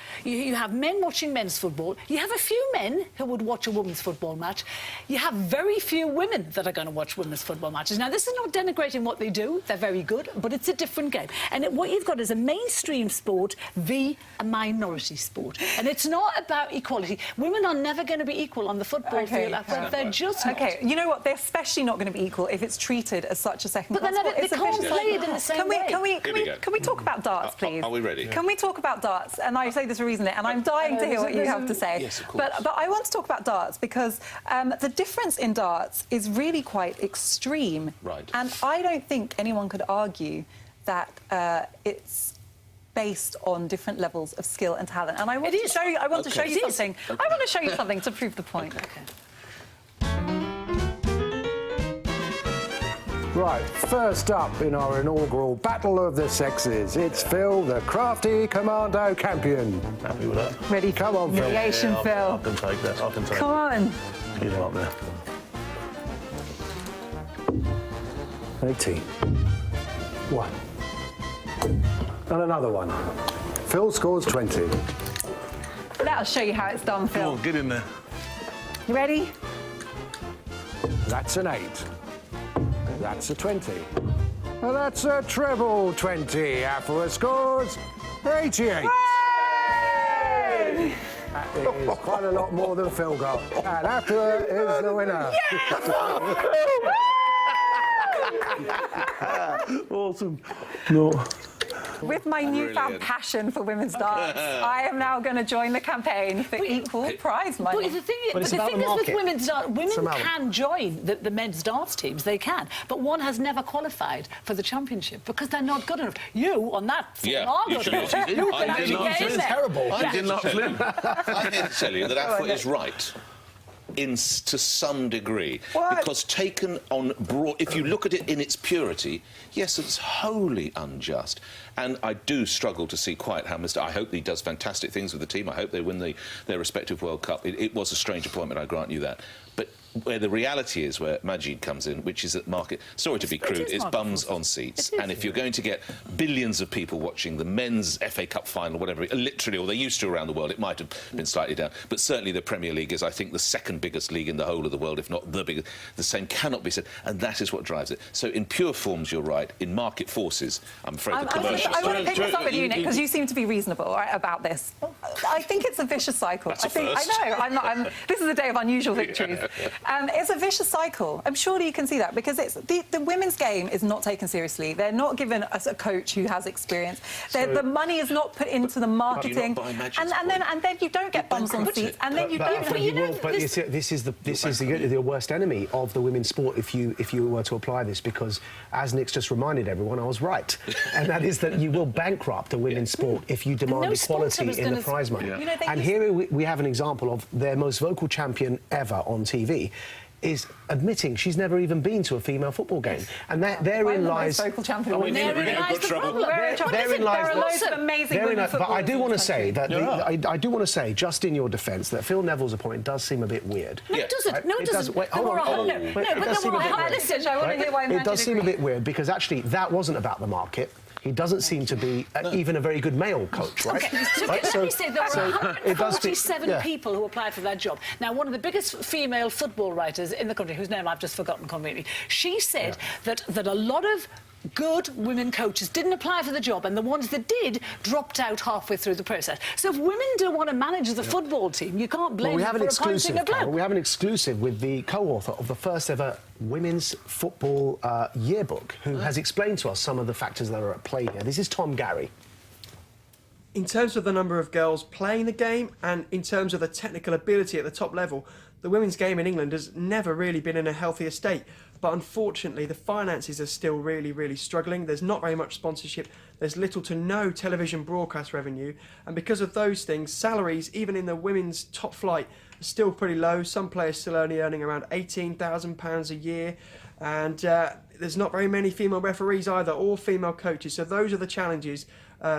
men watching men's football. You have a few men who would watch a women's football match. You have very few women that are going to watch women's football matches. Now, this is not denigrating what they do. They're very good, but it's a different game. And what you've got is a mainstream sport v a minority sport. And it's not about equality. Women are never going to be equal on the football field. They're just not. Okay, you know what? They're especially not going to be equal if it's treated as such a second-class sport. They can't play it in the same way. Can we talk about darts, please? Are we ready? Can we talk about darts? And I say this for a reason, and I'm dying to hear what you have to say. Yes, of course. But I want to talk about darts because the difference in darts is really quite extreme. Right. And I don't think anyone could argue that it's based on different levels of skill and talent. And I want to show you. I want to show you something. I want to show you something to prove the point. Okay. Right, first up in our inaugural Battle of the Sexes, it's Phil, the crafty commando champion. Happy with that? Ready? Come on, Phil. Humiliation, Phil. I can take that. I can take Come on. Get him up there. 18. 1. And another one. Phil scores 20. That'll show you how it's done, Phil. Come on, get in there. You ready? That's an 8. That's a 20. Well, that's a treble 20. Afua scores 88. That is quite a lot more than Phil got. And Afua is the winner. Awesome. No. With my newfound passion for women's darts, I am now going to join the campaign for equal prize money. But the thing But is, it's about the with market. women's darts, women about can join the men's darts teams. They can, but one has never qualified for the championship because they're not good enough. You on that are you good should enough. have. You can actually get in there. Terrible. I did not flip. I here to tell you that Afua is right. To some degree, What? because taken on broad, if you look at it in its purity, yes, it's wholly unjust, and I do struggle to see quite how I hope he does fantastic things with the team. I hope they win their respective World Cup. It was a strange appointment, I grant you that, but where the reality is, where Majid comes in, which is that market, sorry to be crude, it's bums on seats. And if you're going to get billions of people watching the men's FA Cup final, whatever, literally, or they used to around the world, it might have been slightly down, but certainly the Premier League is, I think, the second biggest league in the whole of the world, if not the biggest. The same cannot be said, and that is what drives it. So in pure forms, you're right. In market forces, I'm afraid the commercial... I want to pick this up with you, Nick, because you seem to be reasonable, right, about this. I think it's a vicious cycle. That's a first. I know. This is a day of unusual victories. It's a vicious cycle. I'm sure you can see that, because it's the women's game is not taken seriously. They're not given us a coach who has experience. The money is not put into the marketing, and then you don't get bums on seats, and then you don't. But this is the worst enemy of the women's sport if you were to apply this, because as Nick's just reminded everyone, I was right, and that is that you will bankrupt a women's sport if you demand equality in the prize money. Yeah. And here we have an example of their most vocal champion ever on TV is admitting she's never even been to a female football game, and therein lies. Vocal champion. Therein lies the problem. Therein lies there are loads of amazing women But I do want to say that I do want to say, just in your defence, that Phil Neville's appointment does seem a bit weird. No, it doesn't. No, it doesn't. Wait, hold on. It does seem a bit weird. Listen, I want to hear why It does seem a bit weird, because actually that wasn't about the market. He doesn't seem to be even a very good male coach, right? Okay, so let me say there were 147 people who applied for that job. Now, one of the biggest female football writers in the country, whose name I've just forgotten completely, she said that a lot of good women coaches didn't apply for the job, and the ones that did dropped out halfway through the process. So if women don't want to manage the football team, you can't blame them for appointing a bloke. We have an exclusive with the co-author of the first ever women's football yearbook, who has explained to us some of the factors that are at play here. This is Tom Gary. In terms of the number of girls playing the game and in terms of the technical ability at the top level, the women's game in England has never really been in a healthier state. But unfortunately, the finances are still really struggling. There's not very much sponsorship. There's little to no television broadcast revenue. And because of those things, salaries, even in the women's top flight, are still pretty low. Some players still only earning around £18,000 a year. And there's not very many female referees either, or female coaches. So those are the challenges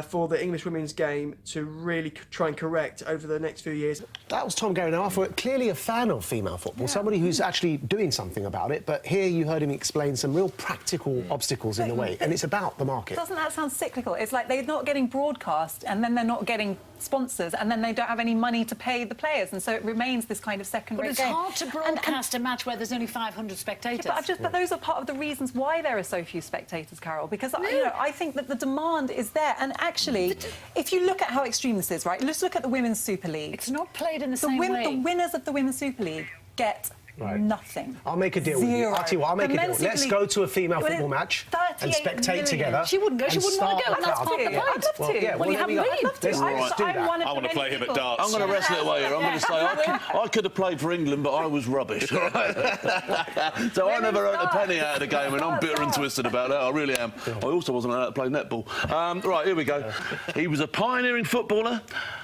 for the English women's game to really try and correct over the next few years. That was Tom Gary. Now, clearly a fan of female football, somebody who's actually doing something about it, but here you heard him explain some real practical obstacles in the way, and it's about the market. Doesn't that sound cyclical? It's like they're not getting broadcast, and then they're not getting sponsors, and then they don't have any money to pay the players, and so it remains this kind of second-rate game. But it's hard to broadcast a match where there's only 500 spectators. Yeah, but those are part of the reasons why there are so few spectators, Carol, because I think that the demand is there, and actually, if you look at how extreme this is, right, let's look at the Women's Super League. It's not played in the same way. The winners of the Women's Super League get nothing. I'll make a deal with you. I'll tell you what, I'll make a deal. Let's go to a female football match and spectate together. She wouldn't go. She wouldn't want to go. And that's part of the point. I'd love to. Well, you haven't been. I'd love to. I want to play him at darts. I'm going to wrestle it away here. I'm going to say I could have played for England, but I was rubbish. So I never earned a penny out of the game, and I'm bitter and twisted about that. I really am. I also wasn't allowed to play netball. Right, here we go. He was a pioneering footballer,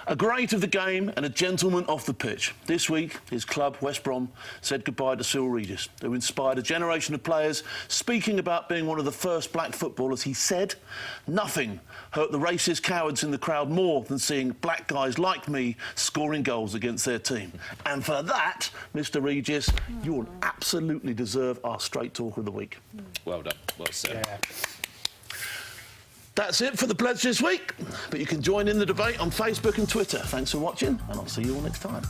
a great of the game, and a gentleman off the pitch. This week, his club, West Brom, said goodbye to Cyril Regis, who inspired a generation of players. Speaking about being one of the first black footballers, he said, "Nothing hurt the racist cowards in the crowd more than seeing black guys like me scoring goals against their team." And for that, Mr. Regis, you will absolutely deserve our Straight Talk of the Week. Well done. Well said. Yeah. That's it for the Pledge this week, but you can join in the debate on Facebook and Twitter. Thanks for watching, and I'll see you all next time.